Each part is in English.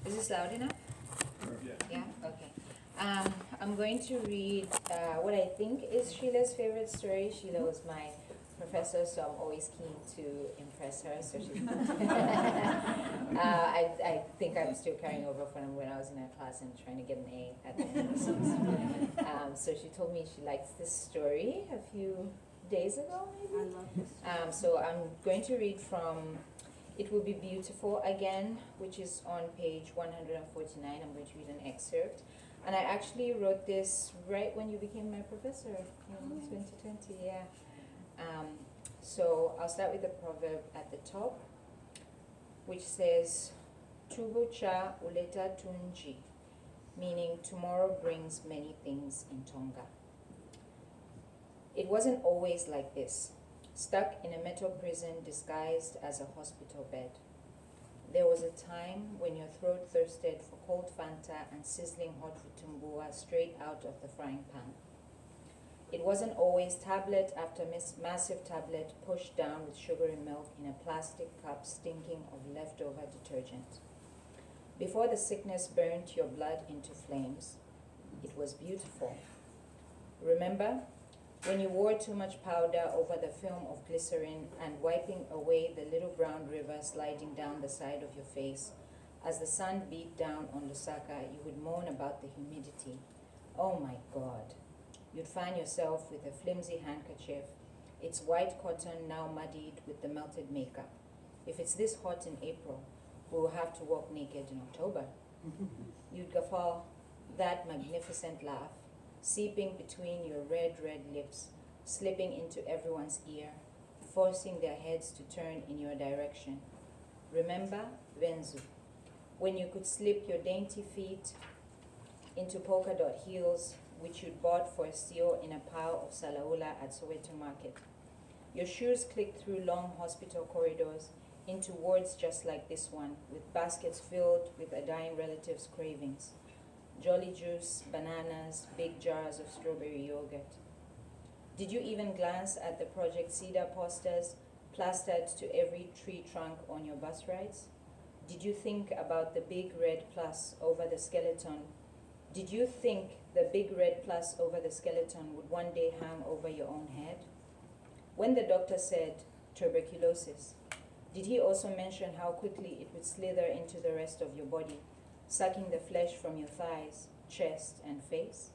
Is this loud enough? Yeah? Okay. I'm going to read what I think is Sheila's favorite story. Sheila was my professor, so I'm always keen to impress her. So she's I think I'm still carrying over from when I was in her class and trying to get an A at the end. So she told me she likes this story a few days ago, maybe? I love this. So I'm going to read from It Will Be Beautiful again, which is on page 149. I'm going to read an excerpt. And I actually wrote this right when you became my professor in 2020, yeah. So I'll start with the proverb at the top, which says, Tubo cha uleta tunji, meaning tomorrow brings many things in Tonga. It wasn't always like this, stuck in a metal prison disguised as a hospital bed. There was a time when your throat thirsted for cold Fanta and sizzling hot vitumbua straight out of the frying pan. It wasn't always tablet after massive tablet pushed down with sugary milk in a plastic cup stinking of leftover detergent. Before the sickness burnt your blood into flames, it was beautiful. Remember? When you wore too much powder over the film of glycerin and wiping away the little brown river sliding down the side of your face, as the sun beat down on Lusaka, you would moan about the humidity. Oh my God. You'd find yourself with a flimsy handkerchief, its white cotton now muddied with the melted makeup. If it's this hot in April, we will have to walk naked in October. You'd guffaw that magnificent laugh, seeping between your red lips, slipping into everyone's ear, forcing their heads to turn in your direction. Remember Venzu, when you could slip your dainty feet into polka dot heels, which you'd bought for a steal in a pile of salaula at Soweto Market. Your shoes clicked through long hospital corridors into wards just like this one, with baskets filled with a dying relative's cravings. Jolly juice, bananas, big jars of strawberry yogurt. Did you even glance at the Project Cedar posters plastered to every tree trunk on your bus rides? Did you think about the big red plus over the skeleton? Did you think the big red plus over the skeleton would one day hang over your own head? When the doctor said tuberculosis, did he also mention how quickly it would slither into the rest of your body, sucking the flesh from your thighs, chest, and face?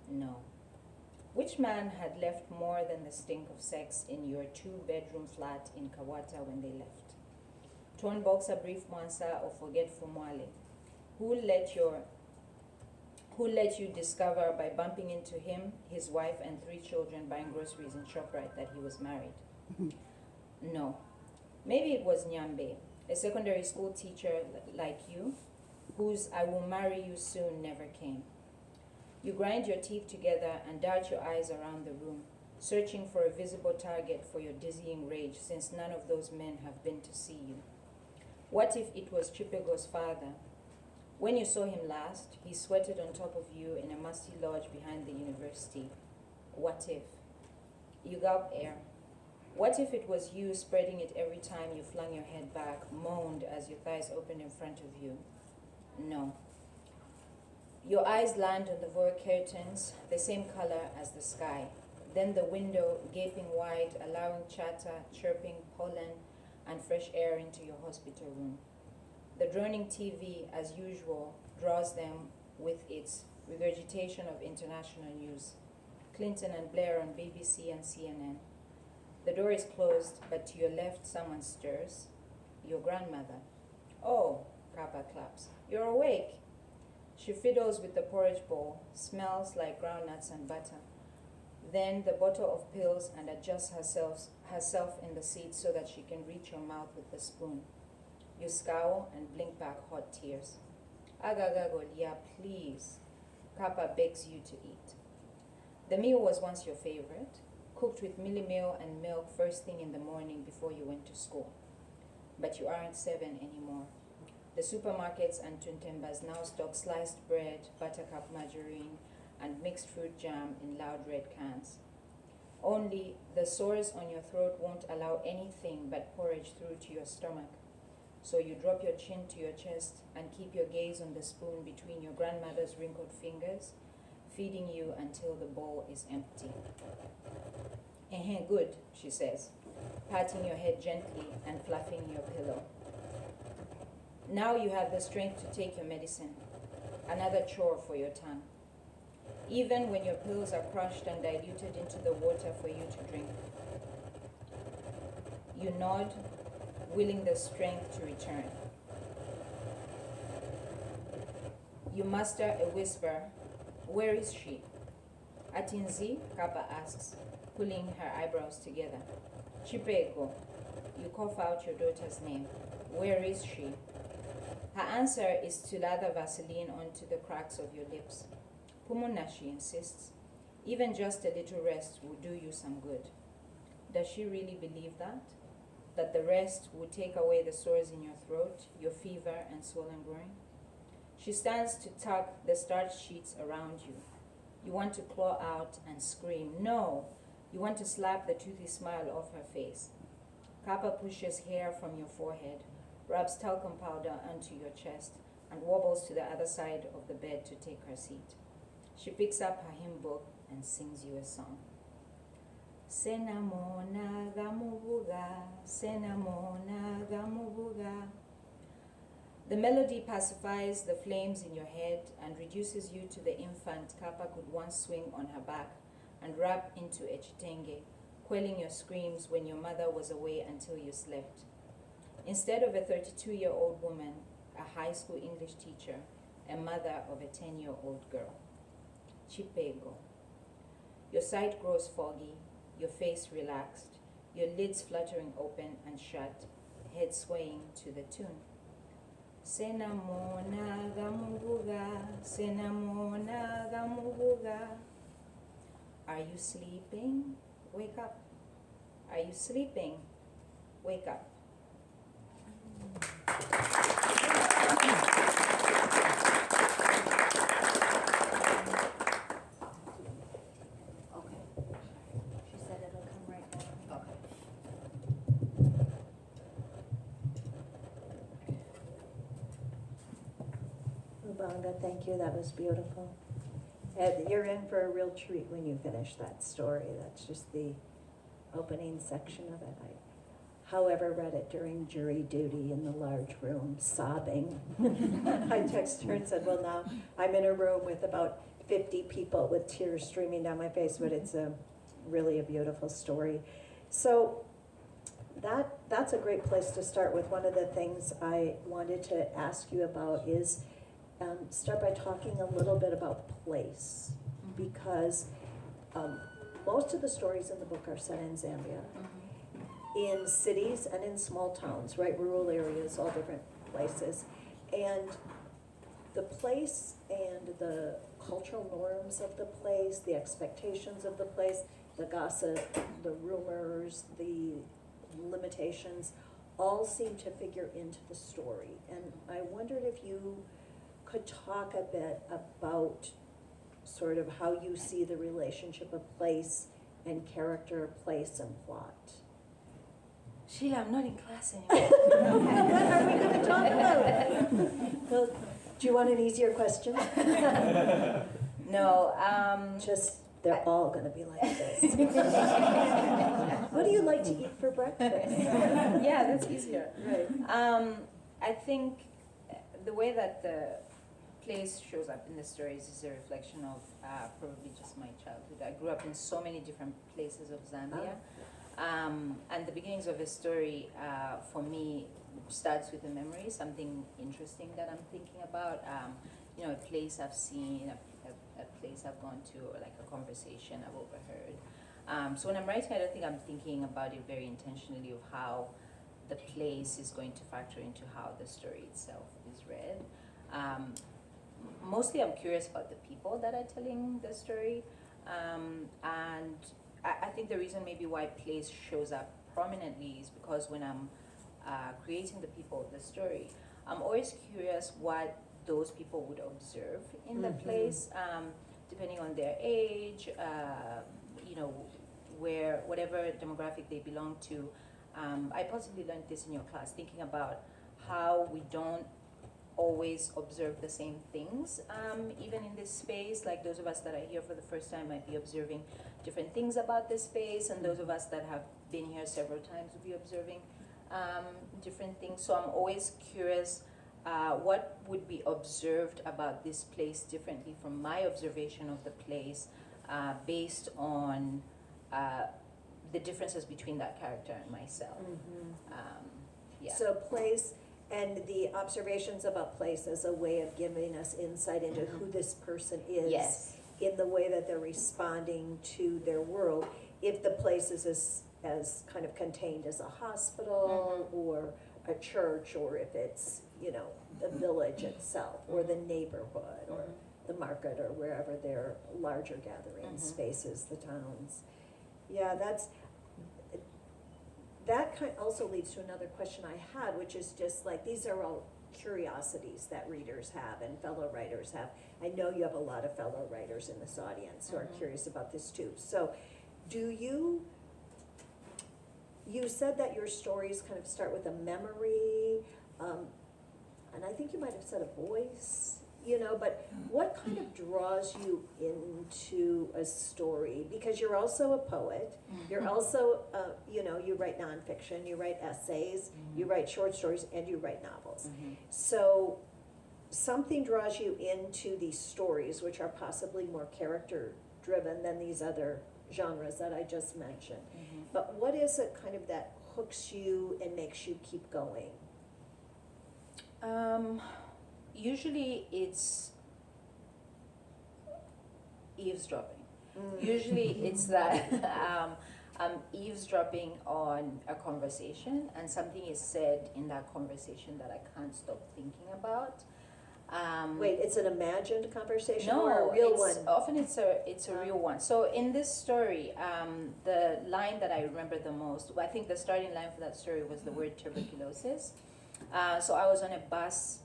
No. Which man had left more than the stink of sex in your 2-bedroom flat in Kawata when they left? Torn boxer brief Mwansa or forgetful Mwale? Who let you discover by bumping into him, his wife, and 3 children buying groceries in ShopRite that he was married? No. Maybe it was Nyambe, a secondary school teacher like you, whose I will marry you soon never came. You grind your teeth together and dart your eyes around the room, searching for a visible target for your dizzying rage, since none of those men have been to see you. What if it was Chipego's father? When you saw him last, he sweated on top of you in a musty lodge behind the university. What if? You gulp air. What if it was you spreading it every time you flung your head back, moaned as your thighs opened in front of you? No. Your eyes land on the Vogue curtains, the same color as the sky. Then the window gaping wide, allowing chatter, chirping, pollen, and fresh air into your hospital room. The droning TV, as usual, draws them with its regurgitation of international news. Clinton and Blair on BBC and CNN. The door is closed, but to your left someone stirs. Your grandmother. Oh, Kappa claps. You're awake. She fiddles with the porridge bowl, smells like groundnuts and butter. Then the bottle of pills and adjusts herself in the seat so that she can reach your mouth with the spoon. You scowl and blink back hot tears. Agagagol, yeah, please. Kappa begs you to eat. The meal was once your favorite, cooked with millie meal and milk first thing in the morning before you went to school. But you aren't 7 anymore. The supermarkets and tuntembas now stock sliced bread, buttercup margarine, and mixed fruit jam in loud red cans. Only the sores on your throat won't allow anything but porridge through to your stomach. So you drop your chin to your chest and keep your gaze on the spoon between your grandmother's wrinkled fingers, feeding you until the bowl is empty. Good, she says, patting your head gently and fluffing your pillow. Now you have the strength to take your medicine, another chore for your tongue. Even when your pills are crushed and diluted into the water for you to drink. You nod, willing the strength to return. You muster a whisper, "Where is she?" Atinzi, Kappa asks, pulling her eyebrows together. Chipeko, you cough out your daughter's name. Where is she? Her answer is to lather Vaseline onto the cracks of your lips. Pumuna, she insists. Even just a little rest will do you some good. Does she really believe that? That the rest will take away the sores in your throat, your fever and swollen groin? She stands to tuck the starched sheets around you. You want to claw out and scream, no! You want to slap the toothy smile off her face. Kappa pushes hair from your forehead, rubs talcum powder onto your chest, and wobbles to the other side of the bed to take her seat. She picks up her hymn book and sings you a song. Senamona gamubuga, senamona gamubuga. The melody pacifies the flames in your head and reduces you to the infant Kappa could once swing on her back and wrap into a chitenge, quelling your screams when your mother was away until you slept. Instead of a 32-year-old woman, a high school English teacher, a mother of a 10-year-old girl. Chipego. Your sight grows foggy, your face relaxed, your lids fluttering open and shut, head swaying to the tune. Senamona gamubuga, senamona gamubuga. Are you sleeping? Wake up. Are you sleeping? Wake up. Mubanga, thank you. That was beautiful. You're in for a real treat when you finish that story. That's just the opening section of it. I, however, read it during jury duty in the large room, sobbing. I texted her and said, well, now I'm in a room with about 50 people with tears streaming down my face, but it's really a beautiful story. So that's a great place to start with. One of the things I wanted to ask you about is start by talking a little bit about place, because most of the stories in the book are set in Zambia, in cities and in small towns, right, rural areas, all different places. And the place and the cultural norms of the place, the expectations of the place, the gossip, the rumors, the limitations, all seem to figure into the story. And I wondered if you could talk a bit about sort of how you see the relationship of place and character, place and plot. Sheila, I'm not in class anymore. What are we going to talk about? Well, do you want an easier question? No. Just, they're all going to be like this. What do you like to eat for breakfast? Yeah, that's easier. Right. I think the way that the place shows up in the stories is a reflection of probably just my childhood. I grew up in so many different places of Zambia. And the beginnings of a story for me starts with a memory, something interesting that I'm thinking about. You know, a place I've seen, a place I've gone to, or like a conversation I've overheard. So when I'm writing, I don't think I'm thinking about it very intentionally of how the place is going to factor into how the story itself is read. Mostly I'm curious about the people that are telling the story. And I think the reason maybe why place shows up prominently is because when I'm creating the people of the story, I'm always curious what those people would observe in the place, depending on their age, you know, whatever demographic they belong to. I possibly learned this in your class, thinking about how we don't always observe the same things, even in this space. Like those of us that are here for the first time might be observing different things about this space, and those of us that have been here several times will be observing different things. So I'm always curious what would be observed about this place differently from my observation of the place, based on the differences between that character and myself. Yeah. So place and the observations about place as a way of giving us insight into who this person is. Yes. In the way that they're responding to their world. If the place is as kind of contained as a hospital or a church, or if it's, the village itself or the neighborhood or the market or wherever their larger gathering spaces, the towns. Yeah, that kind also leads to another question I had, which is just like, these are all curiosities that readers have and fellow writers have. I know you have a lot of fellow writers in this audience who are curious about this too. So you said that your stories kind of start with a memory, and I think you might have said a voice, but what kind of draws you into a story? Because you're also a poet, you're also, you write nonfiction, you write essays, you write short stories, and you write novels. So something draws you into these stories, which are possibly more character-driven than these other genres that I just mentioned. But what is it kind of that hooks you and makes you keep going? Usually it's eavesdropping. Usually it's that I'm eavesdropping on a conversation, and something is said in that conversation that I can't stop thinking about. Wait, it's an imagined conversation No, or a real one? often it's a real one. So in this story, the line that I remember the most, I think the starting line for that story was the word tuberculosis. So I was on a bus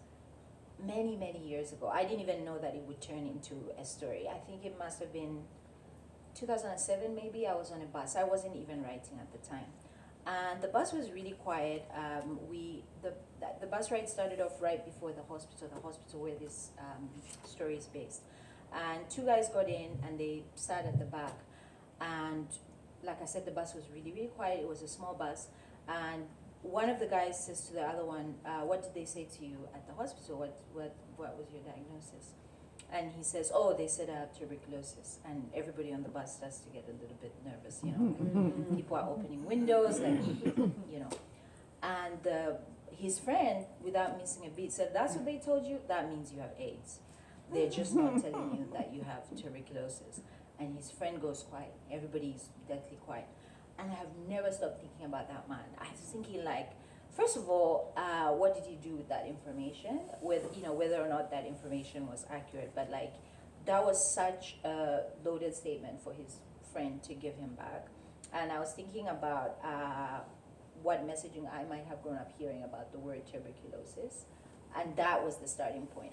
many, many years ago. I didn't even know that it would turn into a story. I think it must have been 2007 maybe. I was on a bus. I wasn't even writing at the time. And the bus was really quiet. The bus ride started off right before the hospital where this story is based. And two guys got in and they sat at the back. And like I said, the bus was really, really quiet. It was a small bus. And one of the guys says to the other one, what did they say to you at the hospital? What was your diagnosis? And he says, oh, they said I have tuberculosis. And everybody on the bus starts to get a little bit nervous, like people are opening windows, like, And his friend, without missing a beat, said, that's what they told you? That means you have AIDS. They're just not telling you that you have tuberculosis. And his friend goes quiet. Everybody's deathly quiet. And I have never stopped thinking about that man. I was thinking, like, first of all, what did he do with that information? Whether or not that information was accurate, but like, that was such a loaded statement for his friend to give him back. And I was thinking about what messaging I might have grown up hearing about the word tuberculosis, and that was the starting point.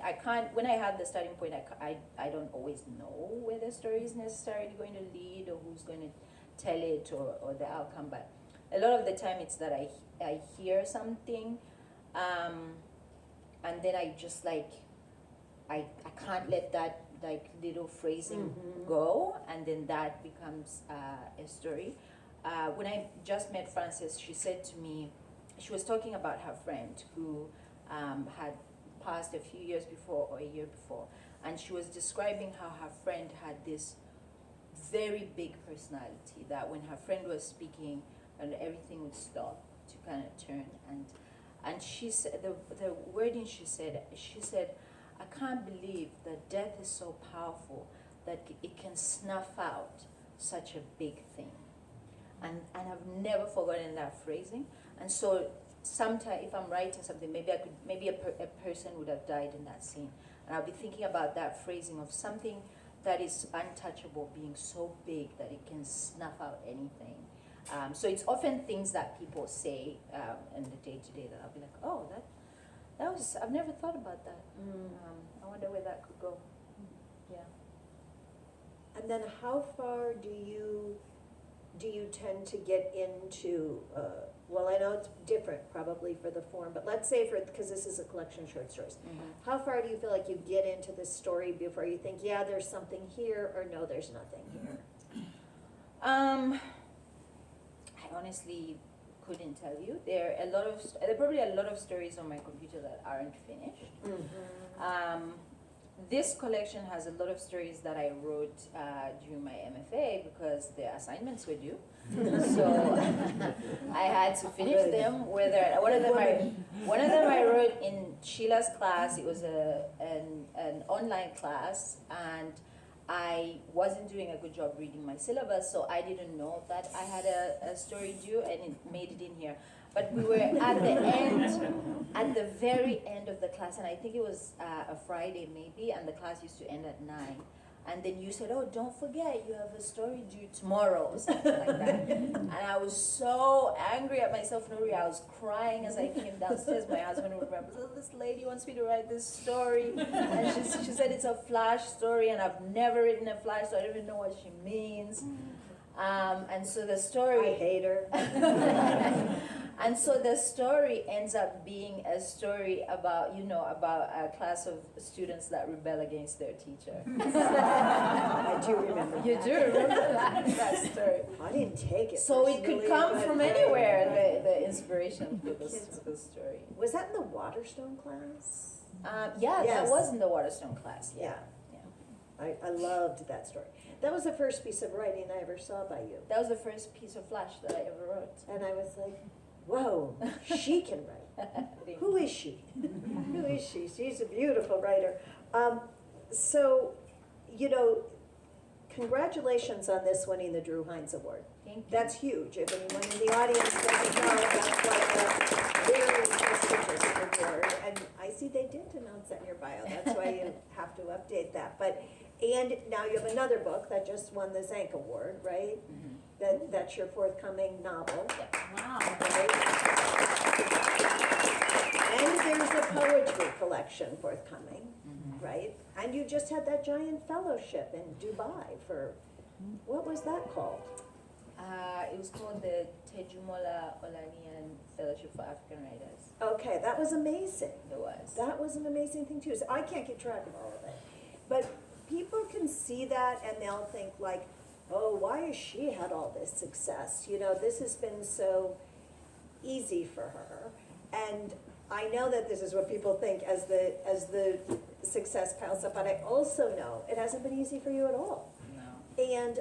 When I had the starting point, I don't always know where the story is necessarily going to lead or who's going to tell it or the outcome, but a lot of the time it's that I hear something, and then I just I can't let that little phrasing go, and then that becomes a story. When I just met Frances, she said to me, she was talking about her friend who had passed a few years before or a year before, and she was describing how her friend had this very big personality that when her friend was speaking, and everything would stop to kind of turn, and she said the wording she said, I can't believe that death is so powerful that it can snuff out such a big thing, and I've never forgotten that phrasing. And so sometimes if I'm writing something, maybe a person would have died in that scene, and I'll be thinking about that phrasing of something that is untouchable being so big that it can snuff out anything. So it's often things that people say in the day-to-day that I'll be like, oh, that was, I've never thought about that. I wonder where that could go. Yeah. And then how far do you tend to get into well, I know it's different probably for the form, but let's say because this is a collection of short stories, how far do you feel like you get into this story before you think, yeah, there's something here, or no, there's nothing here? I honestly couldn't tell you. There are probably a lot of stories on my computer that aren't finished. This collection has a lot of stories that I wrote during my MFA because the assignments were due. So I had to finish them. One of them I wrote in Sheila's class. It was an online class, and I wasn't doing a good job reading my syllabus, so I didn't know that I had a story due, and it made it in here. But we were at the very end of the class, and I think it was a Friday maybe, and the class used to end at 9. And then you said, oh, don't forget, you have a story due tomorrow, or something like that. And I was so angry at myself, Nuri. I was crying as I came downstairs. My husband would remember, oh, this lady wants me to write this story. And she said it's a flash story, and I've never written a flash, so I don't even know what she means. And so the story... I hate her. And so the story ends up being a story about a class of students that rebel against their teacher. I do remember that. You do remember that story. I didn't take it. So it could come from anywhere, the inspiration for the story. Was that in the Waterstone class? Yeah, Yes. that was in the Waterstone class, yeah. I loved that story. That was the first piece of writing I ever saw by you. That was the first piece of flash that I ever wrote. And I was like, whoa, she can write. Who is she? Who is she? She's a beautiful writer. So, congratulations on this winning the Drew Hines Award. Thank you. That's huge. If anyone in the audience doesn't know, that's like a very prestigious award. And I see they did announce that in your bio. That's why you have to update that. And now you have another book that just won the Zank Award, right? Mm-hmm. That's your forthcoming novel. Yeah. Wow. Right? And there's a poetry collection forthcoming, right? And you just had that giant fellowship in Dubai for, what was that called? It was called the Tejumola Olanian Fellowship for African Writers. Okay, that was amazing. It was. That was an amazing thing too. So I can't keep track of all of it. But people can see that and they'll think like, oh, why has she had all this success? This has been so easy for her. And I know that this is what people think as the success piles up, but I also know it hasn't been easy for you at all. No. And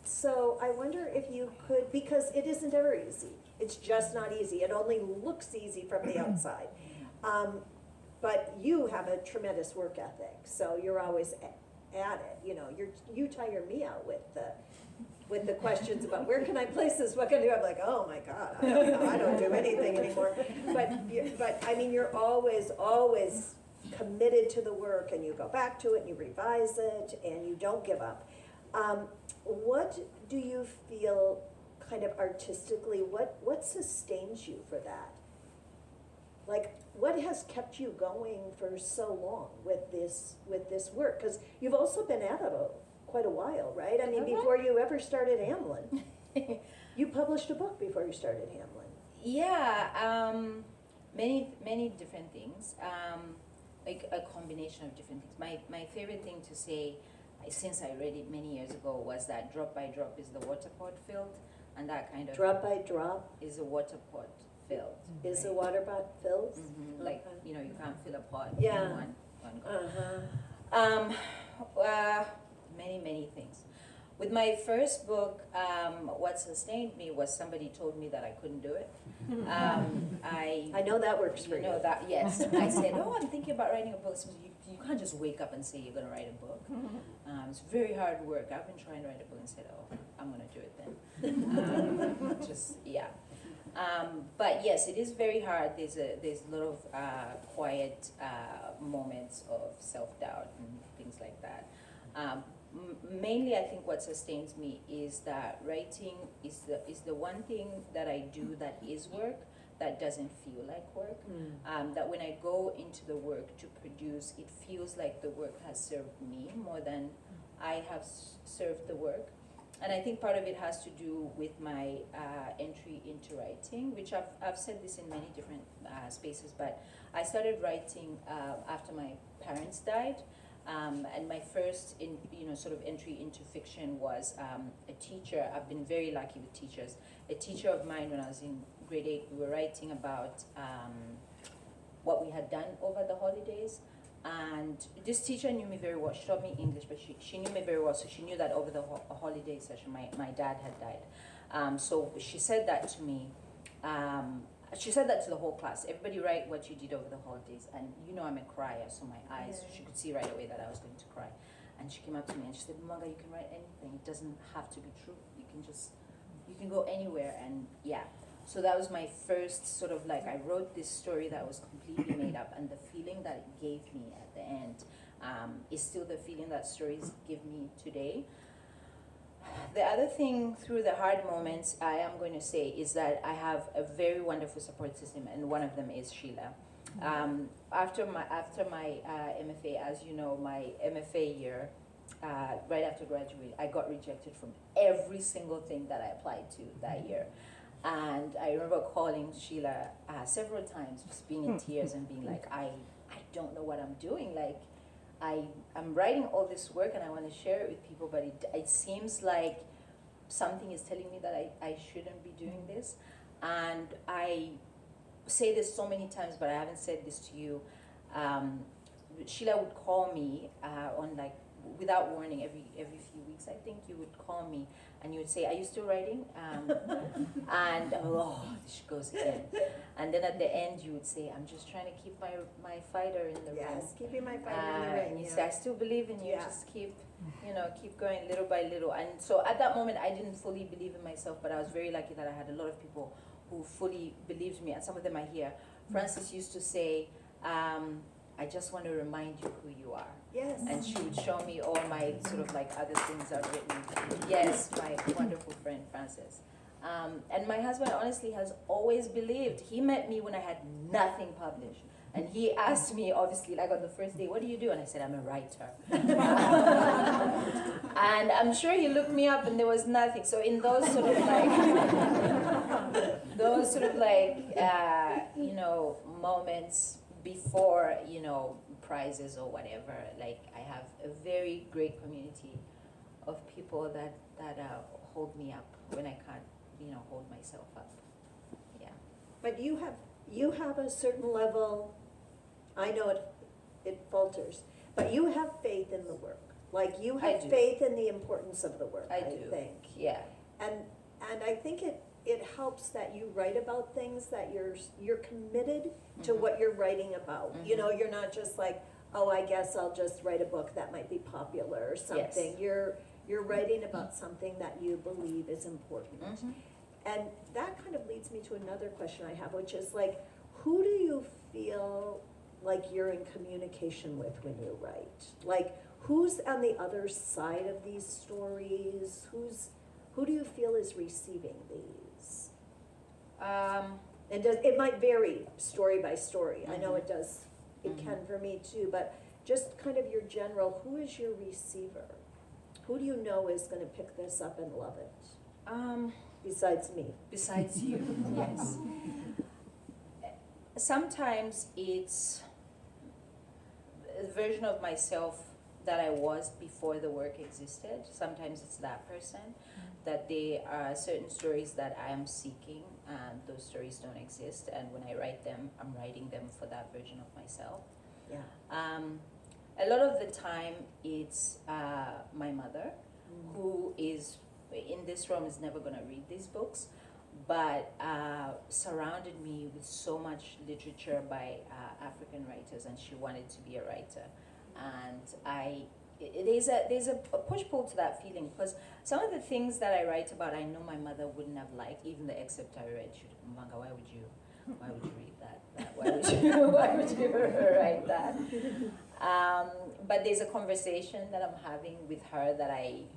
so I wonder if you could, because it isn't ever easy. It's just not easy. It only looks easy from the outside. But you have a tremendous work ethic, so you're always at it. You tire me out with the questions about where can I place this, what can I do? I'm like, oh my God, I don't know, I don't do anything anymore. But I mean, you're always committed to the work, and you go back to it, and you revise it, and you don't give up. What do you feel kind of artistically, what sustains you for that? Like, what has kept you going for so long with this work? Because you've also been at it quite a while, right? I mean, before you ever started Hamlin. You published a book before you started Hamlin. Yeah, many different things, like a combination of different things. My favorite thing to say, since I read it many years ago, was that drop by drop is the water pot filled, and that kind of drop by drop is a water pot filled. Is the water pot filled? Mm-hmm. Like, you can't fill a pot Yeah. in one go. Many things. With my first book, what sustained me was somebody told me that I couldn't do it. I know that works for you. Know that, yes. I said, oh, I'm thinking about writing a book. So you can't just wake up and say you're going to write a book. It's very hard work. I've been trying to write a book and said, oh, I'm going to do it then. But yes, it is very hard. There's a lot of quiet moments of self-doubt and things like that. Mainly, I think what sustains me is that writing is the one thing that I do that is work, that doesn't feel like work. That when I go into the work to produce, it feels like the work has served me more than I have served the work. And I think part of it has to do with my entry into writing, which I've said this in many different spaces, but I started writing after my parents died. And my first sort of entry into fiction was a teacher. I've been very lucky with teachers. A teacher of mine when I was in grade 8, we were writing about what we had done over the holidays. And this teacher knew me very well. She taught me English, but she knew me very well, so she knew that over the holiday session my dad had died. So she said that to me. She said that to the whole class. Everybody write what you did over the holidays. And I'm a crier, so my eyes, she could see right away that I was going to cry. And she came up to me and she said, Mubanga, you can write anything. It doesn't have to be true. You can go anywhere. And yeah. So that was my first sort of like, I wrote this story that was completely made up. And the feeling that it gave me at the end is still the feeling that stories give me today. The other thing through the hard moments I am going to say is that I have a very wonderful support system, and one of them is Sheila. After my MFA, as you know, my MFA year, right after graduating, I got rejected from every single thing that I applied to that year. And I remember calling Sheila several times, just being in tears and being like, I don't know what I'm doing. Like, I'm writing all this work and I want to share it with people, but it seems like something is telling me that I shouldn't be doing this. And I say this so many times, but I haven't said this to you. Sheila would call me on like, without warning, every few weeks, I think you would call me and you would say, are you still writing? And oh, she goes again. And then at the end you would say, I'm just trying to keep my fighter in the room. Yes, keeping my fighter in the ring. And you say, I still believe in you, just keep going little by little. And so at that moment I didn't fully believe in myself, but I was very lucky that I had a lot of people who fully believed me, and some of them are here. Frances used to say, I just want to remind you who you are. Yes. And she would show me all my sort of like other things I've written. Yes, my wonderful friend Frances. And my husband honestly has always believed. He met me when I had nothing published. And he asked me, obviously, like on the first day, what do you do? And I said, I'm a writer. And I'm sure he looked me up and there was nothing. So in those sort of like, moments before, prizes or whatever, like I have a very great community of people that hold me up when I can't, hold myself up. Yeah. But you have a certain level, I know it falters, but you have faith in the work. Like you have faith in the importance of the work, I think. Yeah. And I think it helps that you write about things that you're committed to what you're writing about. You're not just like, oh, I guess I'll just write a book that might be popular or something. Yes. You're writing about something that you believe is important. And that kind of leads me to another question I have, which is like, who do you feel like you're in communication with when you write? Like, who's on the other side of these stories? Who do you feel is receiving these? And it might vary story by story. I know it does. It can for me too. But just kind of your general, who is your receiver? Who do you know is going to pick this up and love it? Besides me. Besides you, yes. Sometimes it's a version of myself that I was before the work existed. Sometimes it's that person, that there are certain stories that I am seeking and those stories don't exist, and when I write them, I'm writing them for that version of myself. Yeah. A lot of the time it's my mother, who is in this room is never going to read these books, but surrounded me with so much literature by African writers, and she wanted to be a writer. And there's a push-pull to that feeling, because some of the things that I write about, I know my mother wouldn't have liked, even the excerpt I read. She would, Mubanga, why would you read that? Why would you write that? But there's a conversation that I'm having with her that I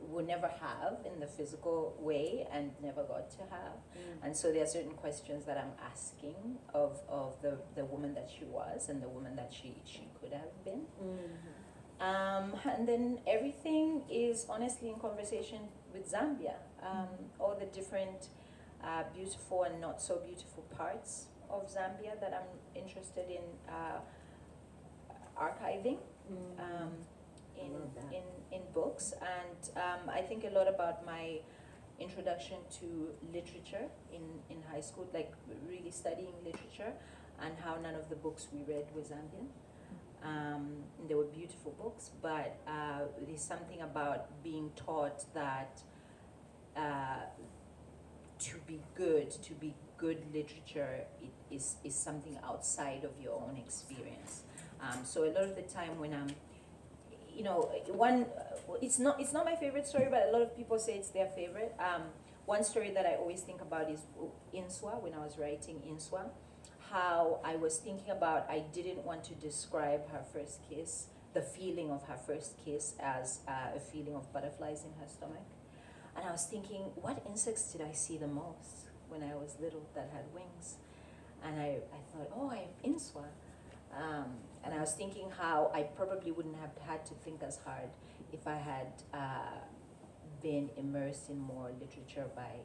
would never have in the physical way and never got to have. And so there are certain questions that I'm asking of the woman that she was and the woman that she could have been. And then everything is honestly in conversation with Zambia. All the different beautiful and not so beautiful parts of Zambia that I'm interested in archiving in, love that. in books. And I think a lot about my introduction to literature in high school, like really studying literature, and how none of the books we read were Zambian. They were beautiful books, but there's something about being taught that to be good literature is something outside of your own experience. So a lot of the time when I'm, it's not my favorite story, but a lot of people say it's their favorite. One story that I always think about is Inswa, when I was writing Inswa, how I was thinking about, I didn't want to describe her first kiss, the feeling of her first kiss, as a feeling of butterflies in her stomach. And I was thinking, what insects did I see the most when I was little that had wings? And I thought, oh, I'm Inswa. And I was thinking how I probably wouldn't have had to think as hard if I had been immersed in more literature by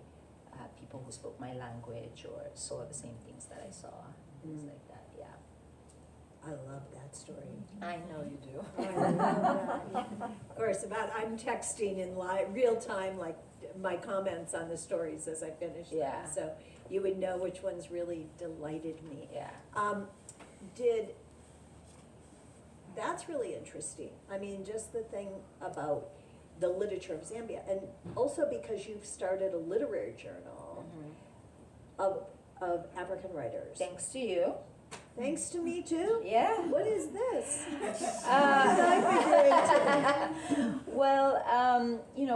people who spoke my language or saw the same things that I saw, things like that, yeah. I love that story. I know you do. I love that. Of course, I'm texting in real time, like my comments on the stories as I finish Yeah. them. So you would know which ones really delighted me. Yeah. That's really interesting. I mean, just the thing about the literature of Zambia, and also because you've started a literary journal of African writers. Thanks to you. Thanks to me too? Yeah. What is this? Well,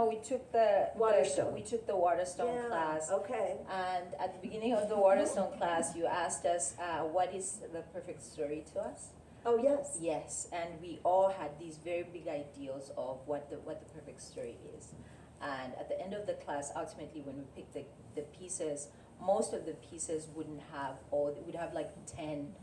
we took the Waterstone. We took the Waterstone class. Okay. And at the beginning of the Waterstone class, you asked us, what is the perfect story to us? Oh, yes. Yes, and we all had these very big ideals of what the perfect story is. And at the end of the class, ultimately, when we picked the pieces, most of the pieces wouldn't have, or would have like 10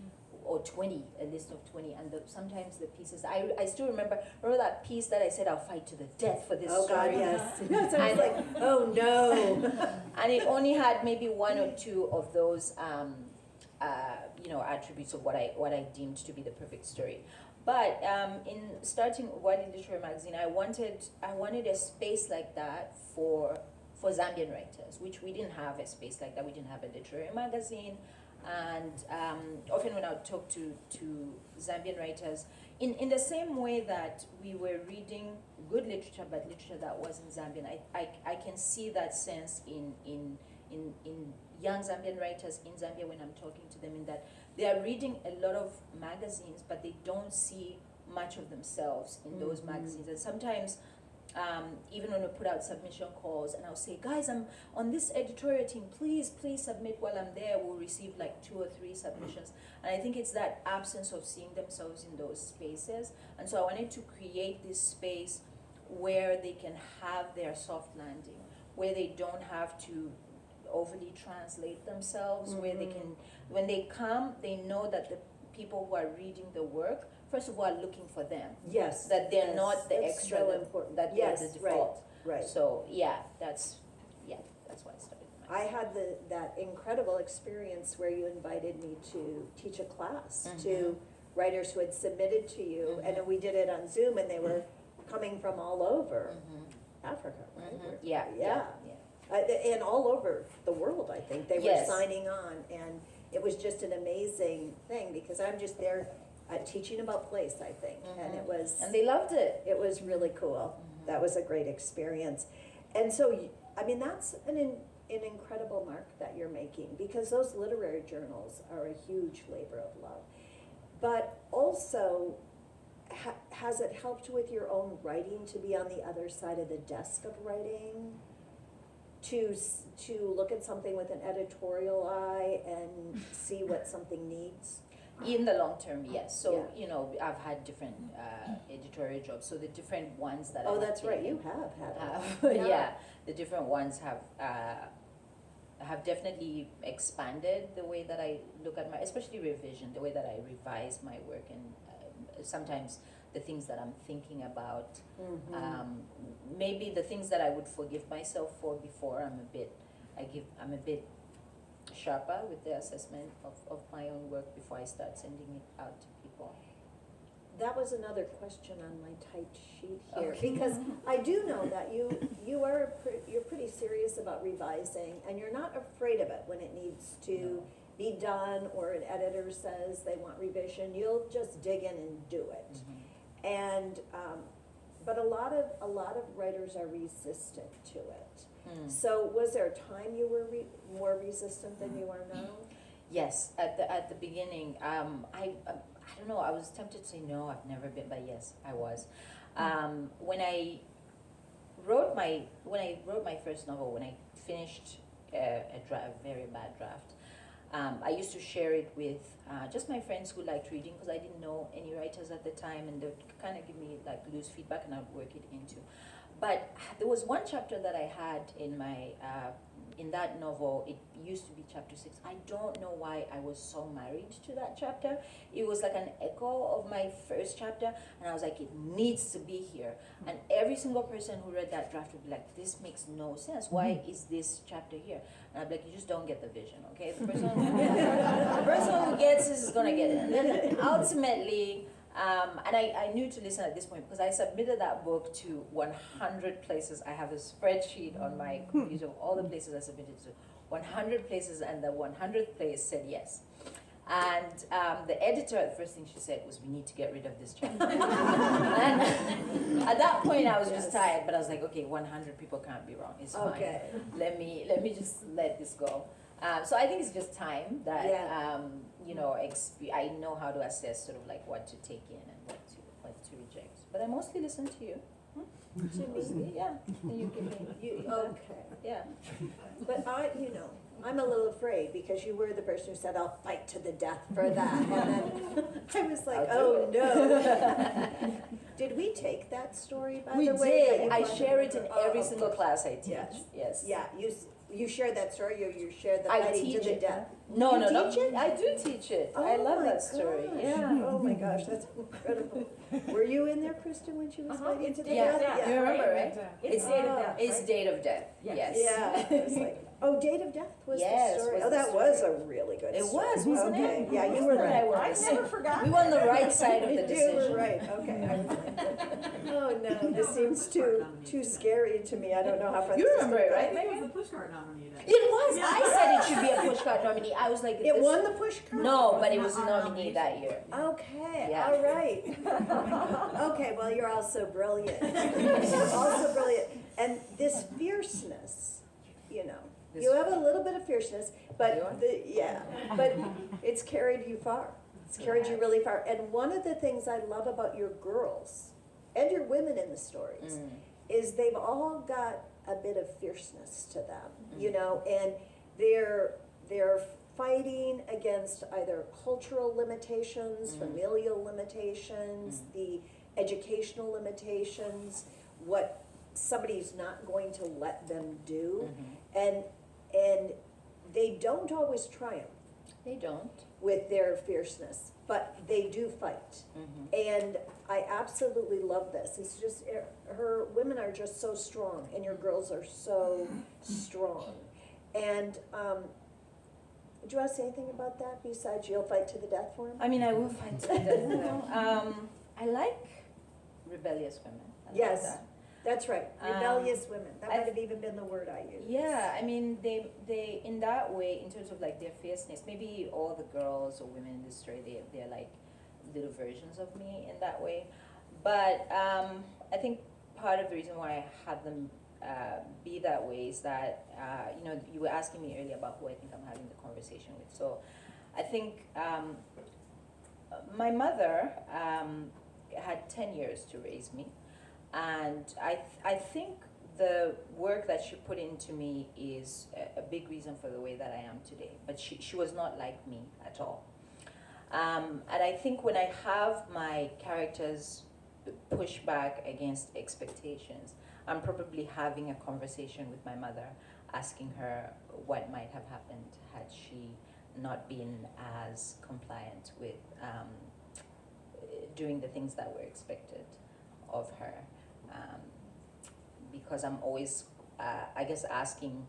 or 20, a list of 20. And sometimes the pieces, I still remember that piece that I said, I'll fight to the death for this Oh, story. God, yes. Yes, I was like, oh, no. And it only had maybe one or two of those attributes of what I deemed to be the perfect story. But in starting Wadi Literary Magazine, I wanted a space like that for Zambian writers, which we didn't have a space like that. We didn't have a literary magazine, and often when I would talk to Zambian writers, in the same way that we were reading good literature, but literature that wasn't Zambian, I can see that sense in young Zambian writers in Zambia when I'm talking to them, in that they are reading a lot of magazines, but they don't see much of themselves in those magazines. And sometimes, even when we put out submission calls, and I'll say, guys, I'm on this editorial team, please submit while I'm there, we'll receive like 2 or 3 submissions. And I think it's that absence of seeing themselves in those spaces. And so I wanted to create this space where they can have their soft landing, where they don't have to overly translate themselves, where they can, when they come, they know that the people who are reading the work, first of all, are looking for them. Yes. That they're yes, not the that's extra, so that, important. that Yes, they're the default. Right. So that's why I started. I had that incredible experience where you invited me to teach a class to writers who had submitted to you, and we did it on Zoom, and they were coming from all over Africa, right? Yeah. And all over the world, I think. They were Yes. signing on, and it was just an amazing thing, because I'm just there teaching about place, I think, and it was... And they loved it. It was really cool. That was a great experience. And so, I mean, that's an incredible mark that you're making, because those literary journals are a huge labor of love. But also, has it helped with your own writing to be on the other side of the desk of writing? To look at something with an editorial eye and see what something needs? In the long term, yes. So, Yeah. I've had different editorial jobs. So the different ones that Oh, I've that's right, taken you have had it. yeah, the different ones have definitely expanded the way that I look at especially revision, the way that I revise my work, and sometimes the things that I'm thinking about. Mhm. Maybe the things that I would forgive myself for before, I'm a bit sharper with the assessment of my own work before I start sending it out to people. That was another question on my typed sheet here, Okay. because I do know that you're pretty serious about revising, and you're not afraid of it when it needs to No. be done, or an editor says they want revision, you'll just dig in and do it. Mhm. And, but a lot of writers are resistant to it. Hmm. So was there a time you were more resistant than you are now? Yes, at the beginning, I don't know. I was tempted to say no. I've never been, but yes, I was. When I wrote my first novel, when I finished a very bad draft, I used to share it with just my friends who liked reading, because I didn't know any writers at the time, and they would kind of give me like loose feedback, and I'd work it into. But there was one chapter that I had in my in that novel. It used to be chapter 6. I don't know why I was so married to that chapter. It was like an echo of my first chapter, and I was like, it needs to be here. And every single person who read that draft would be like, this makes no sense. Why is this chapter here? And I'd be like, you just don't get the vision, okay? The person who gets this is gonna get it. And then ultimately, and I knew to listen at this point, because I submitted that book to 100 places. I have a spreadsheet on my computer of all the places I submitted to, 100 places, and the 100th place said yes. And the editor, the first thing she said was, we need to get rid of this chapter. And at that point I was just tired, but I was like, okay, 100 people can't be wrong, it's fine. Okay. Let me just let this go. So I think it's just time that, Yeah. you know, I know how to assess sort of like what to take in and what to reject. But I mostly listen to you. To me, yeah. And you give me, Okay. yeah. But I'm a little afraid, because you were the person who said, I'll fight to the death for that. And then I was like, I'll do no. Did we take that story, by We the way? that did. you I brought share up? it in Oh, every of single course. class I teach. Yes. Yes. Yeah, you shared that story, or you shared the I fighting to teach the it. death? No, You no, no. teach it? I do teach it. I Oh love my that story. gosh. Yeah. Oh my gosh, that's incredible. Were you in there, Kristen, when she was fighting to the Yeah. death? You remember, right? It's date of death, It's right? date of death. Yes. Yes. Yeah, it was like, oh, Date of Death was Yes, the story. was Oh, the that story. was a really good It story. was, wasn't Okay, it? yeah, you Kristen were and I right. were I the never same. forgot We were on the right side of the You decision. were right, okay. I was like, oh no, this seems too scary to me. I don't know how far You this is remember gonna it, go. right? I think it was the pushcart nominated. It was. I said it should be a pushcart nominee. I was like, It this- won the push cart? No, but it was Our nominee nomination. that year. Okay, Yeah. all right. Okay, well, you're also brilliant. You're also brilliant. And this fierceness, you This- have a little bit of fierceness, but You are? but it's carried you far. It's carried you really far. And one of the things I love about your girls and your women in the stories is they've all got a bit of fierceness to them, and they're fighting against either cultural limitations, familial limitations, the educational limitations, what somebody's not going to let them do, and they don't always triumph They don't. with their fierceness, but they do fight. And I absolutely love this. It's just, her women are just so strong, and your girls are so strong. And do you want to say anything about that besides you'll fight to the death for him? I mean, I will fight to the death. I like rebellious women. I like Yes, that. that's right. Rebellious women. That I- might have even been the word I used. Yeah, I mean, they in that way, in terms of like their fierceness, maybe all the girls or women in this story, they're like little versions of me in that way. But I think part of the reason why I had them be that way is that, you were asking me earlier about who I think I'm having the conversation with. So I think my mother had 10 years to raise me. And I think the work that she put into me is a big reason for the way that I am today. But she was not like me at all. And I think when I have my characters push back against expectations, I'm probably having a conversation with my mother, asking her what might have happened had she not been as compliant with doing the things that were expected of her, because I'm always, I guess, asking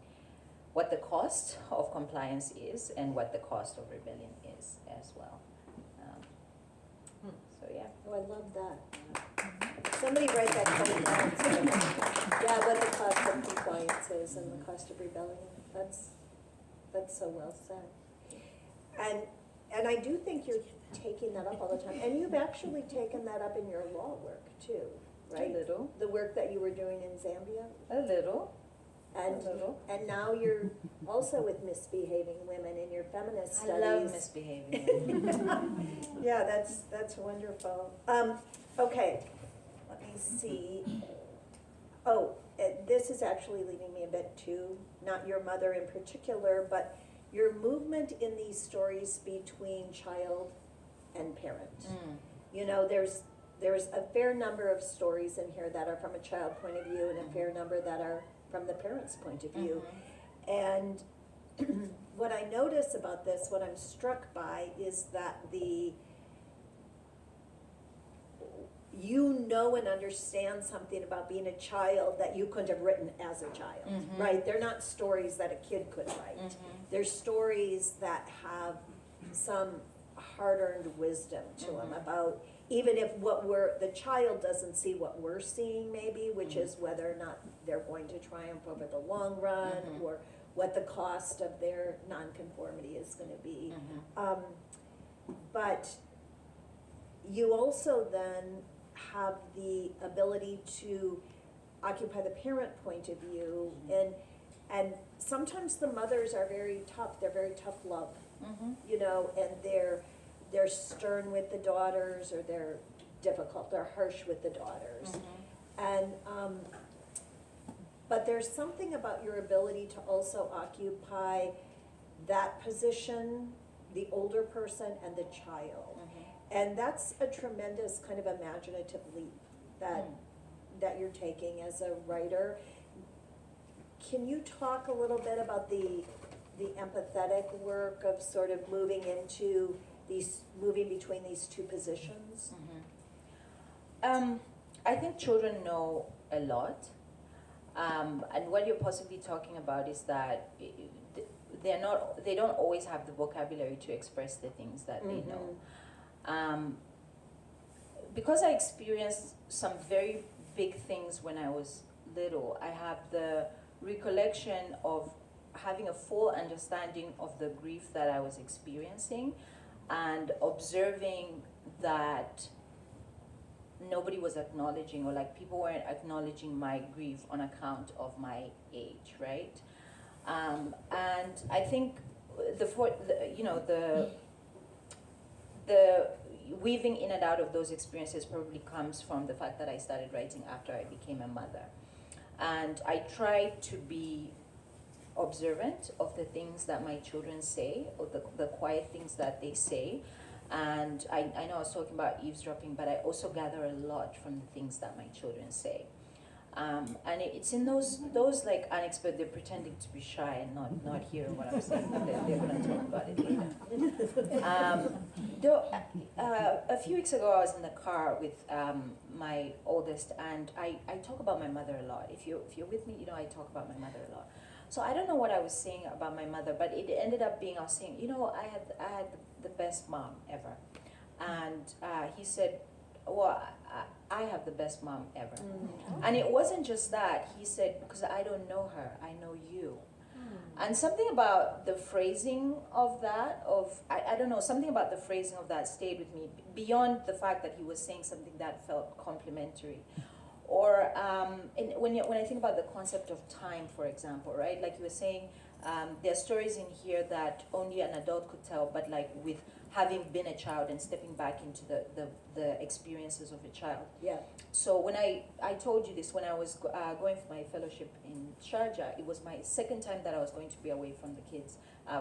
what the cost of compliance is and what the cost of rebellion is as well. So yeah. Oh, I love that. Somebody write that comment down. Yeah, what the cost of compliance is and the cost of rebellion. That's so well said. And I do think you're taking that up all the time. And you've actually taken that up in your law work too, right? A little. The work that you were doing in Zambia. A little. And A little. and now you're also with misbehaving women in your feminist I studies. love misbehaving. Yeah, that's wonderful. Okay, let me see. Oh, this is actually leading me a bit to, not your mother in particular, but your movement in these stories between child and parent. Mm. You know, there's a fair number of stories in here that are from a child point of view and a fair number that are from the parent's point of view. And what I notice about this, what I'm struck by, is that you know and understand something about being a child that you couldn't have written as a child, right? They're not stories that a kid could write. They're stories that have some hard-earned wisdom to them about, even if the child doesn't see what we're seeing maybe, which is whether or not they're going to triumph over the long run, or what the cost of their nonconformity is going to be. But you also then have the ability to occupy the parent point of view, and sometimes the mothers are very tough. They're very tough love, you know, and they're stern with the daughters, or they're difficult, they're harsh with the daughters. And but there's something about your ability to also occupy that position, the older person and the child. And that's a tremendous kind of imaginative leap that you're taking as a writer. Can you talk a little bit about the empathetic work of sort of moving between these two positions? I think children know a lot, and what you're possibly talking about is that they don't always have the vocabulary to express the things that they know. Because I experienced some very big things when I was little, I have the recollection of having a full understanding of the grief that I was experiencing, and observing that nobody was acknowledging, or like people weren't acknowledging my grief on account of my age, right? And I think the weaving in and out of those experiences probably comes from the fact that I started writing after I became a mother. And I try to be observant of the things that my children say, or the quiet things that they say. And I know I was talking about eavesdropping, but I also gather a lot from the things that my children say. And it's in those like unexpected, they're pretending to be shy and not hearing what I'm saying, but they're going to talk about it later. A few weeks ago, I was in the car with my oldest, and I talk about my mother a lot. If you're with me, you know I talk about my mother a lot. So I don't know what I was saying about my mother, but it ended up being, I was saying, I had the best mom ever. And he said, well, I have the best mom ever. And it wasn't just that. He said, because I don't know her, I know you. And something about the phrasing of that, I don't know, something about the phrasing of that stayed with me, beyond the fact that he was saying something that felt complimentary. Or when I think about the concept of time, for example, right? Like you were saying, there are stories in here that only an adult could tell, but like with having been a child and stepping back into the experiences of a child. Yeah. So when I told you this, when I was going for my fellowship in Sharjah, it was my second time that I was going to be away from the kids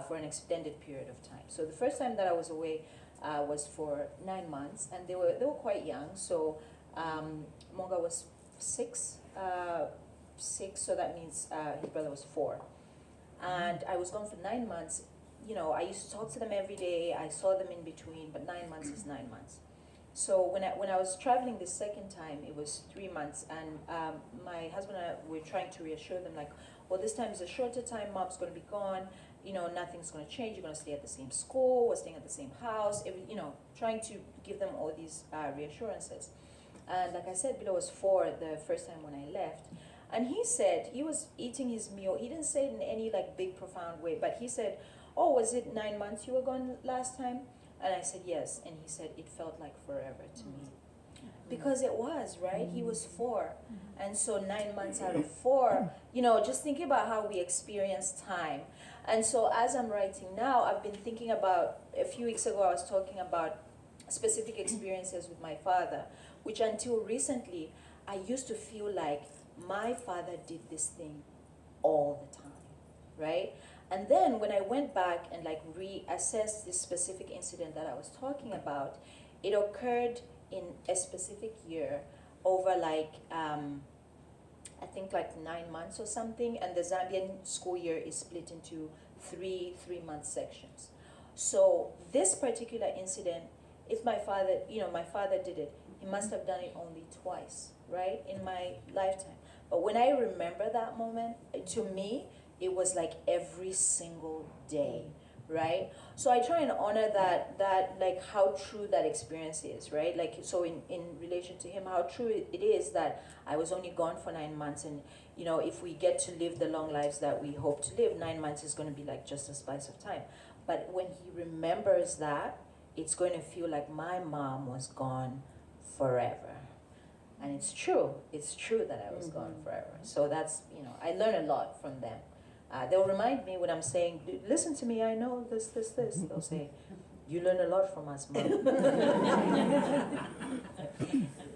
for an extended period of time. So the first time that I was away was for 9 months, and they were quite young. So Monga was six, so that means his brother was 4. And I was gone for 9 months. I used to talk to them every day. I saw them in between, but 9 months is 9 months. So when I was traveling the second time, it was 3 months, and my husband and I were trying to reassure them, like, well, this time is a shorter time. Mom's going to be gone. Nothing's going to change. You're going to stay at the same school. We're staying at the same house. Trying to give them all these reassurances. And like I said, Bilo was 4 the first time when I left. And he said, he was eating his meal. He didn't say it in any like big profound way, but he said, oh, was it 9 months you were gone last time? And I said, yes. And he said, it felt like forever to me. Because it was, right? He was 4. And so 9 months out of 4, just thinking about how we experience time. And so as I'm writing now, I've been thinking about, a few weeks ago I was talking about specific experiences with my father, which until recently, I used to feel like my father did this thing all the time, right? And then when I went back and like reassessed this specific incident that I was talking about, it occurred in a specific year over like, I think like 9 months or something, and the Zambian school year is split into three-month sections. So this particular incident, if my father did it, he must have done it only twice, right, in my lifetime. But when I remember that moment, to me, it was like every single day, right? So I try and honor that like how true that experience is, right? Like, so in relation to him, how true it is that I was only gone for 9 months, and if we get to live the long lives that we hope to live, 9 months is going to be like just a slice of time. But when he remembers that, it's going to feel like my mom was gone forever. And it's true that I was gone forever. So that's, I learn a lot from them. They'll remind me when I'm saying, listen to me, I know this. They'll say, you learn a lot from us, Mom.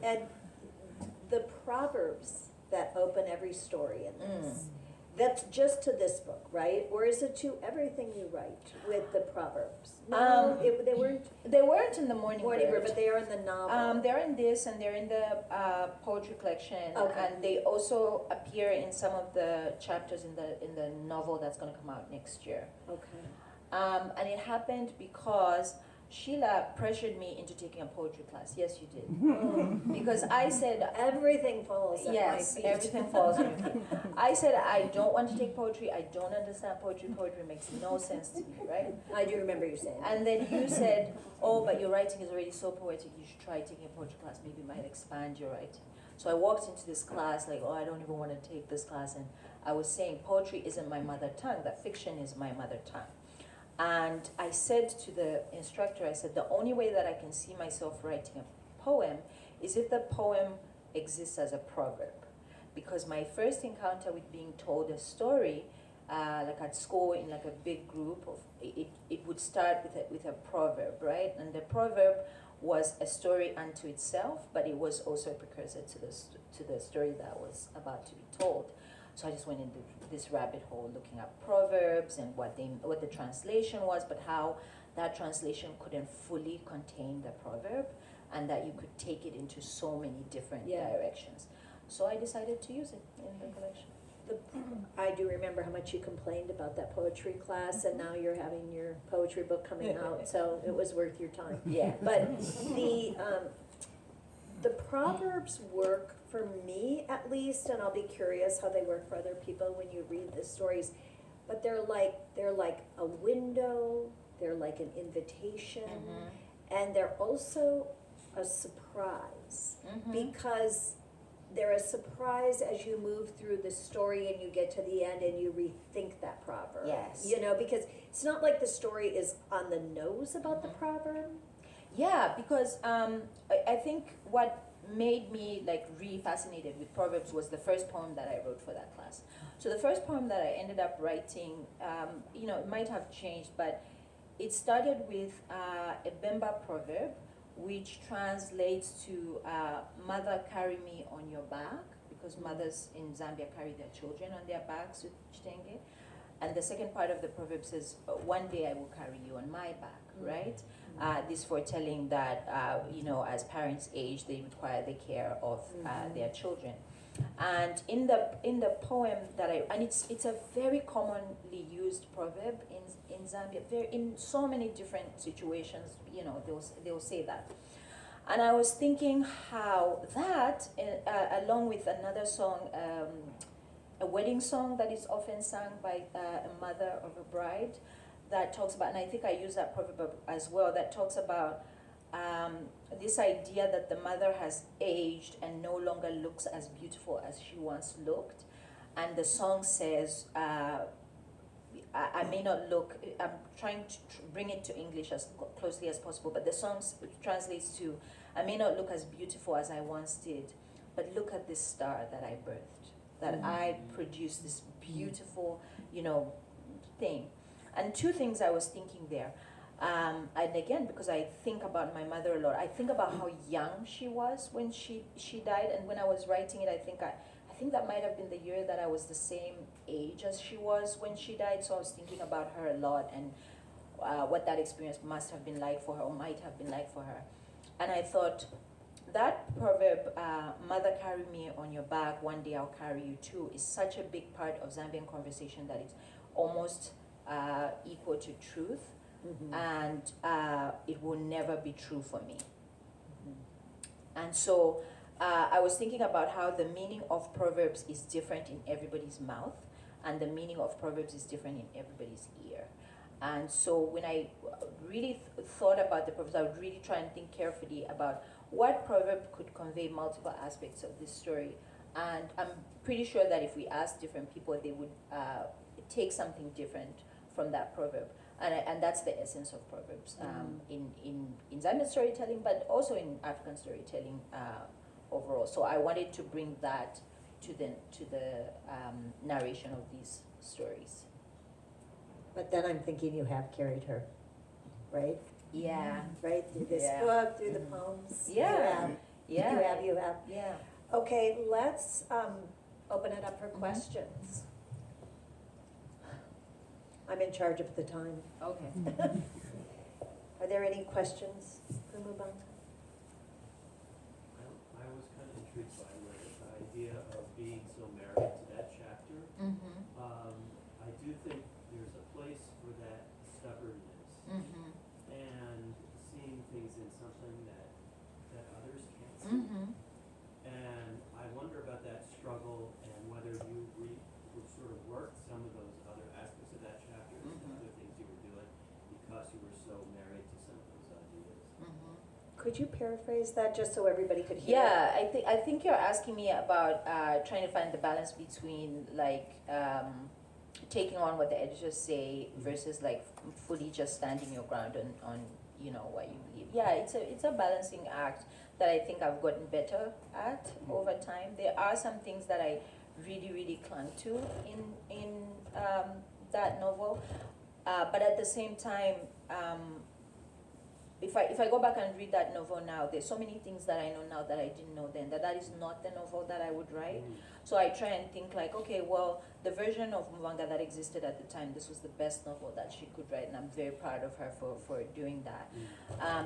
And the proverbs that open every story in this, that's just to this book, right? Or is it to everything you write with the proverbs? No, they weren't. They weren't in the Morning Bird, but they are in the novel. They're in this, and they're in the poetry collection, Okay. and they also appear in some of the chapters in the novel that's going to come out next year. Okay. And it happened because Sheila pressured me into taking a poetry class. Yes, you did. Because I said, Everything falls at my feet. everything falls on your feet. I said, I don't want to take poetry. I don't understand poetry. Poetry makes no sense to me, right? I do remember you saying that. And then you said, oh, but your writing is already so poetic. You should try taking a poetry class. Maybe it might expand your writing. So I walked into this class like, oh, I don't even want to take this class. And I was saying, poetry isn't my mother tongue. That fiction is my mother tongue. And I said to the instructor, I said, the only way that I can see myself writing a poem is if the poem exists as a proverb. Because my first encounter with being told a story, like at school in like a big group, it would start with a proverb, right? And the proverb was a story unto itself, but it was also a precursor to the story that was about to be told. So I just went into this rabbit hole looking at proverbs and what the translation was, but how that translation couldn't fully contain the proverb, and that you could take it into so many different directions. So I decided to use it in the collection. I do remember how much you complained about that poetry class, and now you're having your poetry book coming out, so it was worth your time. Yeah. But the proverbs work for me, at least, and I'll be curious how they work for other people when you read the stories. But they're like a window. They're like an invitation, and they're also a surprise because they're a surprise as you move through the story and you get to the end and you rethink that proverb. Yes. Because it's not like the story is on the nose about the proverb. Yeah, because I think what made me like really fascinated with proverbs was the first poem that I wrote for that class. So the first poem that I ended up writing, it might have changed, but it started with a Bemba proverb, which translates to mother, carry me on your back, because mothers in Zambia carry their children on their backs with chitenge. And the second part of the proverb says, one day I will carry you on my back, right? This foretelling that, as parents age, they require the care of their children. And in the poem that it's a very commonly used proverb in Zambia, in so many different situations, they'll say that. And I was thinking how that, along with another song, a wedding song that is often sung by a mother of a bride, that talks about, and I think I use that proverb as well, that talks about this idea that the mother has aged and no longer looks as beautiful as she once looked. And the song says, I may not look, I'm trying to bring it to English as closely as possible, but the song translates to, I may not look as beautiful as I once did, but look at this star that I birthed, that I produced this beautiful, thing. And two things I was thinking there. And again, because I think about my mother a lot, I think about how young she was when she died, and when I was writing it, I think that might have been the year that I was the same age as she was when she died, so I was thinking about her a lot and what that experience must have been like for her, or might have been like for her. And I thought, that proverb, mother carry me on your back, one day I'll carry you too, is such a big part of Zambian conversation that it's almost equal to truth, and it will never be true for me. And so I was thinking about how the meaning of proverbs is different in everybody's mouth, and the meaning of proverbs is different in everybody's ear. And so when I really thought about the proverbs, I would really try and think carefully about what proverb could convey multiple aspects of this story. And I'm pretty sure that if we asked different people, they would take something different from that proverb. And that's the essence of proverbs in Zambian storytelling, but also in African storytelling overall. So I wanted to bring that to the narration of these stories. But then I'm thinking you have carried her, right? Yeah. Right, through this book, through the poems. Yeah. You have. Yeah. Okay, let's open it up for questions. I'm in charge of the time. Okay. Are there any questions for Mubanga? I was kind of intrigued by the idea of being so married to that chapter. I do think there's a place for that stubbornness and seeing things in something that others can't see. And I wonder about that struggle and whether you sort of worked some of those other aspects of that chapter and other things you were doing because you were so married to some of those ideas. Could you paraphrase that just so everybody could hear? Yeah, I think you're asking me about trying to find the balance between taking on what the editors say versus fully just standing your ground on what you believe. Yeah, it's a balancing act that I think I've gotten better at over time. There are some things that I really, really clung to in that novel, but at the same time, if I go back and read that novel now, there's so many things that I know now that I didn't know then, that is not the novel that I would write. So I try and think okay, well, the version of Mubanga that existed at the time, this was the best novel that she could write, and I'm very proud of her for doing that.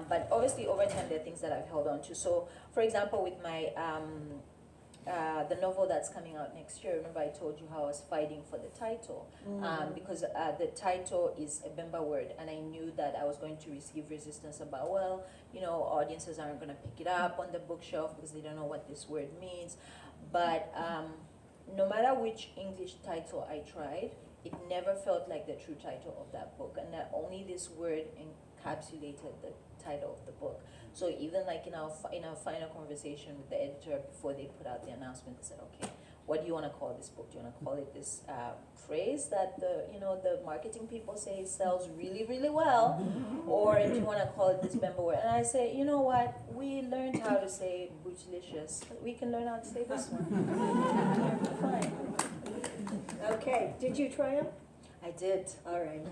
But obviously over time there are things that I've held on to. So for example, with my the novel that's coming out next year, remember I told you how I was fighting for the title, because the title is a Bemba word, and I knew that I was going to receive resistance about, audiences aren't going to pick it up on the bookshelf because they don't know what this word means. But no matter which English title I tried, it never felt like the true title of that book, and that only this word encapsulated the title of the book. So even in our final conversation with the editor before they put out the announcement, they said, okay, what do you want to call this book? Do you want to call it this phrase that the marketing people say sells really, really well, or do you want to call it this Bemba word? And I say, you know what? We learned how to say bootylicious. We can learn how to say this one. Fine. Okay, did you triumph? I did. All right.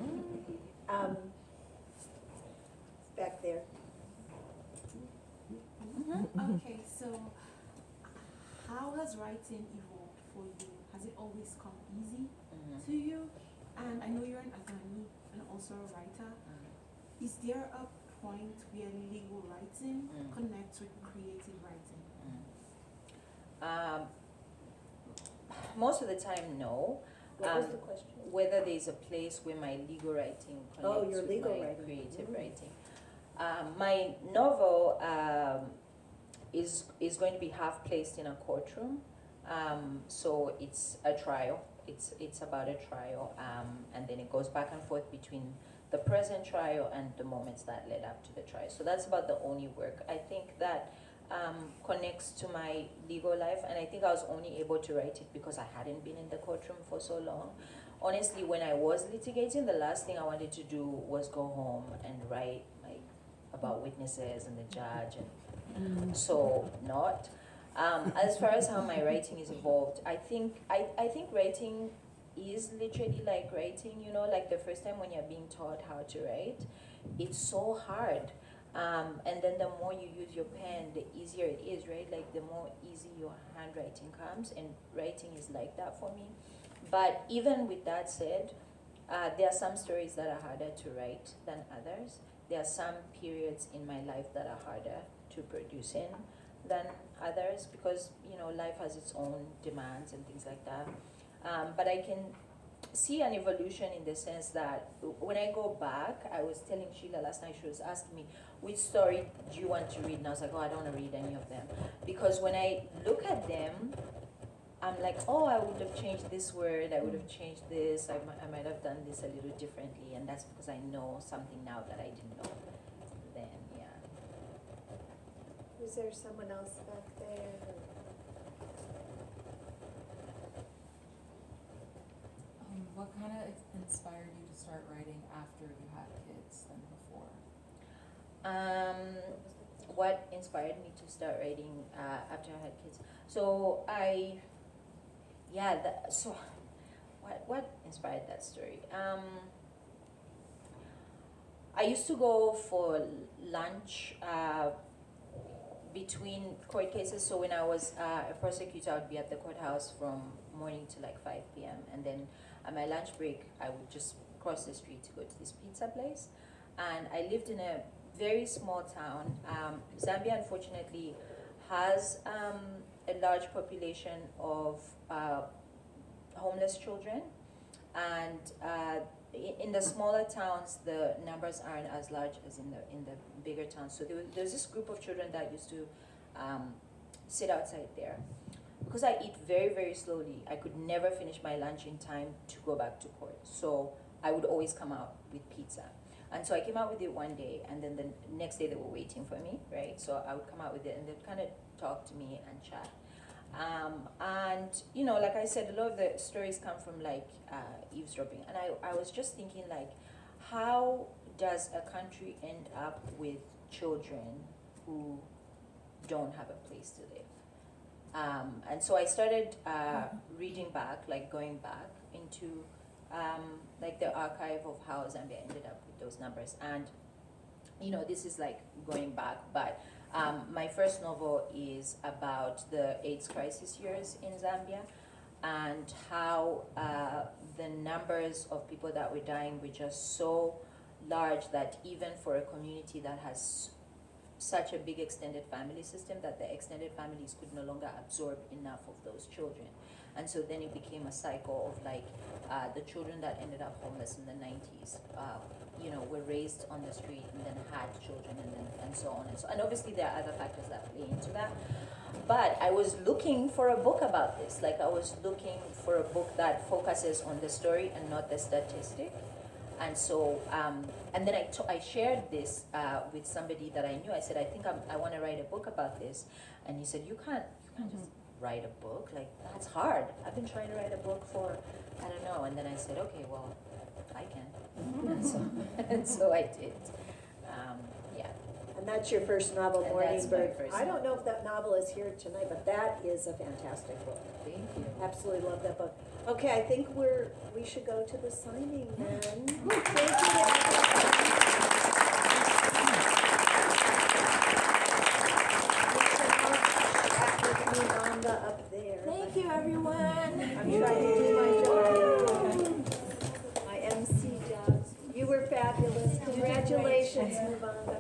Back there. Okay, so how has writing evolved for you? Has it always come easy to you? And I know you're an Agani and also a writer. Is there a point where legal writing connects with creative writing? Most of the time, no. What was the question? Whether there's a place where my legal writing connects your with legal my writing. creative writing. My novel is going to be half placed in a courtroom. So it's a trial. It's about a trial, and then it goes back and forth between the present trial and the moments that led up to the trial. So that's about the only work. I think that connects to my legal life, and I think I was only able to write it because I hadn't been in the courtroom for so long. Honestly, when I was litigating, the last thing I wanted to do was go home and write like about witnesses and the judge, and so not. As far as how my writing is evolved, I think writing is literally like writing, you know, like the first time when you're being taught how to write, it's so hard. And then the more you use your pen, the easier it is, right? Like the more easy your handwriting comes, and writing is like that for me. But even with that said, there are some stories that are harder to write than others. There are some periods in my life that are harder to produce in than others, because, you know, life has its own demands and things like that. But I can see an evolution in the sense that when I go back, I was telling Sheila last night, she was asking me, which story do you want to read? And I was like, oh, I don't want to read any of them. Because when I look at them, I'm like, oh, I would have changed this word, I would have changed this, I might have done this a little differently, and that's because I know something now that I didn't know then, yeah. Is there someone else back there? What kind of inspired you to start writing after you had kids than before? What inspired me to start writing after I had kids? So what inspired that story? I used to go for lunch between court cases. So when I was a prosecutor, I would be at the courthouse from morning to like 5 p.m. And then at my lunch break, I would just cross the street to go to this pizza place. And I lived in a very small town. Zambia, unfortunately, has a large population of homeless children. And in the smaller towns, the numbers aren't as large as in the bigger towns. So there's this group of children that used to sit outside there. Because I eat very, very slowly, I could never finish my lunch in time to go back to court. So I would always come out with pizza. And so I came out with it one day, and then the next day they were waiting for me, right? So I would come out with it, and they'd kind of talk to me and chat. And, you know, like I said, a lot of the stories come from like eavesdropping. And I was just thinking, like, how does a country end up with children who don't have a place to live? And so I started reading back, like going back into like the archive of how Zambia ended up with those numbers. And, you know, this is like going back, but my first novel is about the AIDS crisis years in Zambia, and how the numbers of people that were dying were just so large that even for a community that has such a big extended family system, that the extended families could no longer absorb enough of those children. And so then it became a cycle of like the children that ended up homeless in the 90s, you know, were raised on the street and then had children, and so on and so on. And obviously there are other factors that play into that. But I was looking for a book about this. Like I was looking for a book that focuses on the story and not the statistic. And so, and then I shared this with somebody that I knew. I said, I think I want to write a book about this. And he said, you can't just write a book. Like, that's hard. I've been trying to write a book for, I don't know. And then I said, okay, well, I can. And so I did. Yeah. And that's your first novel, And Morning that's my Bird. first I don't know if that novel is here tonight, but that is a fantastic book. Thank you. Absolutely love that book. Okay, I think we should go to the signing then. Thank you. Mubanga up there. Thank you, everyone. I'm trying to do my job. My MC job. You were fabulous. Congratulations, Mubanga.